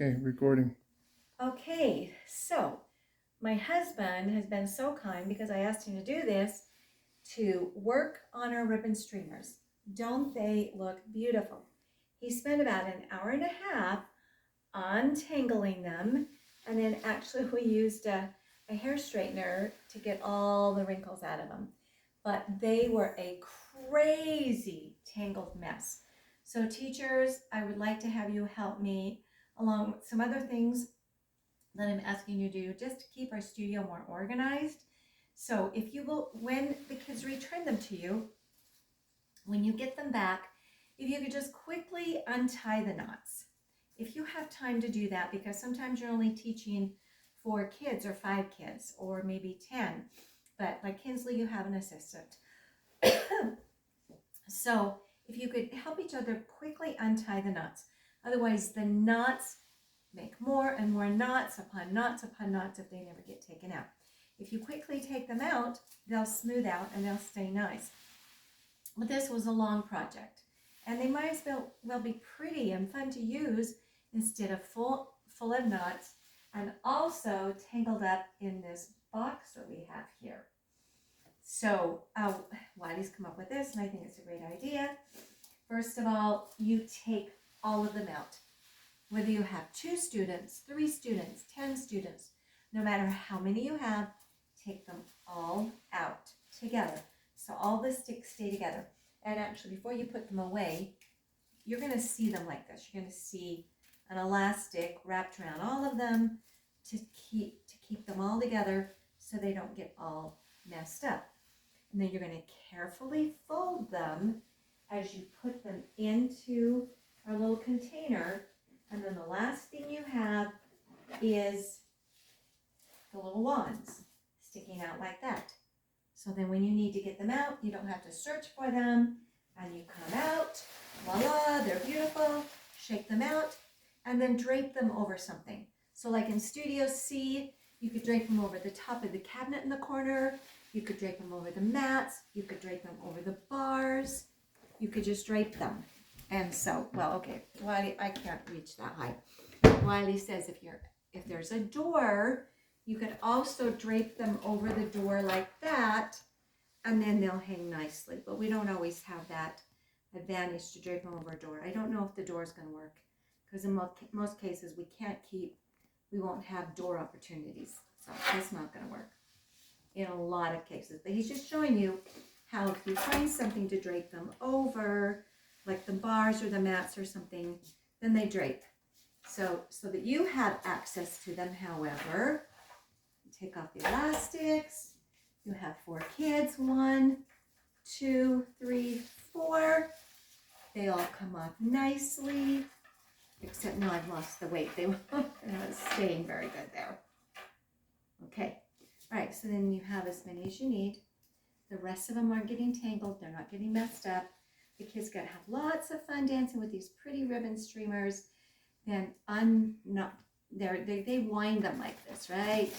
Okay, recording. Okay, so my husband has been so kind because I asked him to do this to work on our ribbon streamers. Don't they look beautiful? He spent about an hour and a half untangling them, and then actually we used a hair straightener to get all the wrinkles out of them. But they were a crazy tangled mess. So teachers, I would like to have you help me along with some other things that I'm asking you to do just to keep our studio more organized. So if you will, when the kids return them to you, when you get them back, if you could just quickly untie the knots. If you have time to do that, because sometimes you're only teaching 4 kids or 5 kids or maybe 10, but like Kinsley, you have an assistant. So if you could help each other quickly untie the knots. Otherwise, the knots make more and more knots upon knots upon knots if they never get taken out. If you quickly take them out, they'll smooth out and they'll stay nice. But this was a long project, and they might as well be pretty and fun to use instead of full of knots and also tangled up in this box that we have here. So Wiley's come up with this, and I think it's a great idea. First of all, you take all of them out. Whether you have 2 students, 3 students, 10 students, no matter how many you have, take them all out together. So all the sticks stay together. And actually, before you put them away, you're going to see them like this. You're going to see an elastic wrapped around all of them to keep them all together so they don't get all messed up. And then you're going to carefully fold them as you put them into our little container. And then the last thing you have is the little wands sticking out like that. So then when you need to get them out, you don't have to search for them, and you come out, voila, they're beautiful, shake them out, and then drape them over something. So like in Studio C, you could drape them over the top of the cabinet in the corner, you could drape them over the mats, you could drape them over the bars, you could just drape them. And so, well, okay, Wiley, I can't reach that high. Wiley says if there's a door, you could also drape them over the door like that, and then they'll hang nicely. But we don't always have that advantage to drape them over a door. I don't know if the door is going to work, because in most cases we won't have door opportunities. So that's not going to work in a lot of cases. But he's just showing you how if you find something to drape them over, like the bars or the mats or something, then they drape. So that you have access to them, however, take off the elastics. You have 4 kids, 1, 2, 3, 4. They all come off nicely, except now I've lost the weight. They're not staying very good there. Okay, all right, so then you have as many as you need. The rest of them aren't getting tangled. They're not getting messed up. The kids get to have lots of fun dancing with these pretty ribbon streamers. Then they wind them like this, right?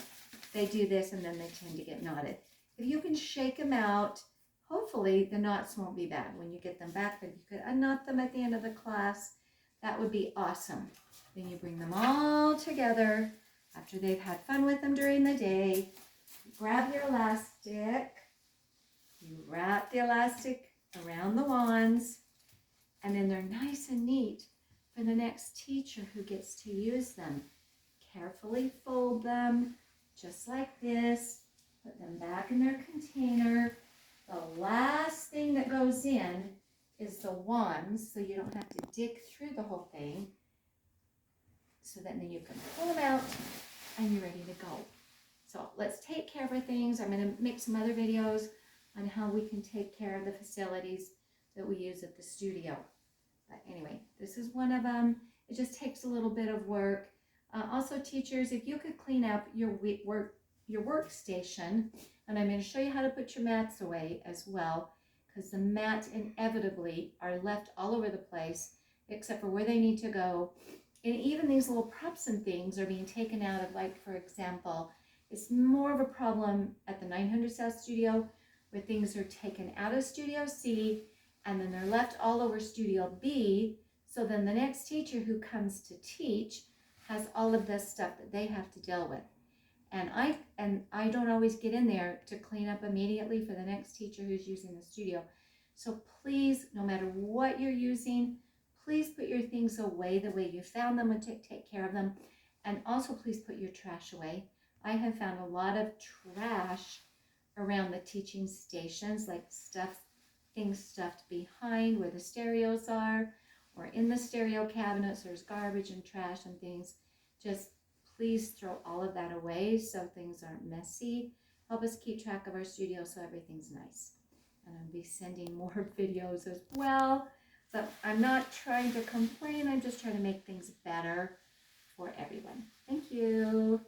They do this and then they tend to get knotted. If you can shake them out, hopefully the knots won't be bad when you get them back, but if you could unknot them at the end of the class, that would be awesome. Then you bring them all together after they've had fun with them during the day. Grab your elastic, you wrap the elastic around the wands, and then they're nice and neat for the next teacher who gets to use them. Carefully fold them just like this, put them back in their container. The last thing that goes in is the wands, so you don't have to dig through the whole thing. So that then you can pull them out and you're ready to go. So let's take care of our things. I'm going to make some other videos on how we can take care of the facilities that we use at the studio. But anyway, this is one of them. It just takes a little bit of work. Also, teachers, if you could clean up your workstation, and I'm going to show you how to put your mats away as well, because the mats inevitably are left all over the place, except for where they need to go. And even these little props and things are being taken out of, like, for example, it's more of a problem at the 900 South Studio, where things are taken out of Studio C, and then they're left all over Studio B. So then the next teacher who comes to teach has all of this stuff that they have to deal with. And I don't always get in there to clean up immediately for the next teacher who's using the studio. So please, no matter what you're using, please put your things away the way you found them and take care of them. And also please put your trash away. I have found a lot of trash around the teaching stations, like things stuffed behind where the stereos are, or in the stereo cabinets, there's garbage and trash and things. Just please throw all of that away so things aren't messy. Help us keep track of our studio so everything's nice. And I'll be sending more videos as well. But I'm not trying to complain. I'm just trying to make things better for everyone. Thank you.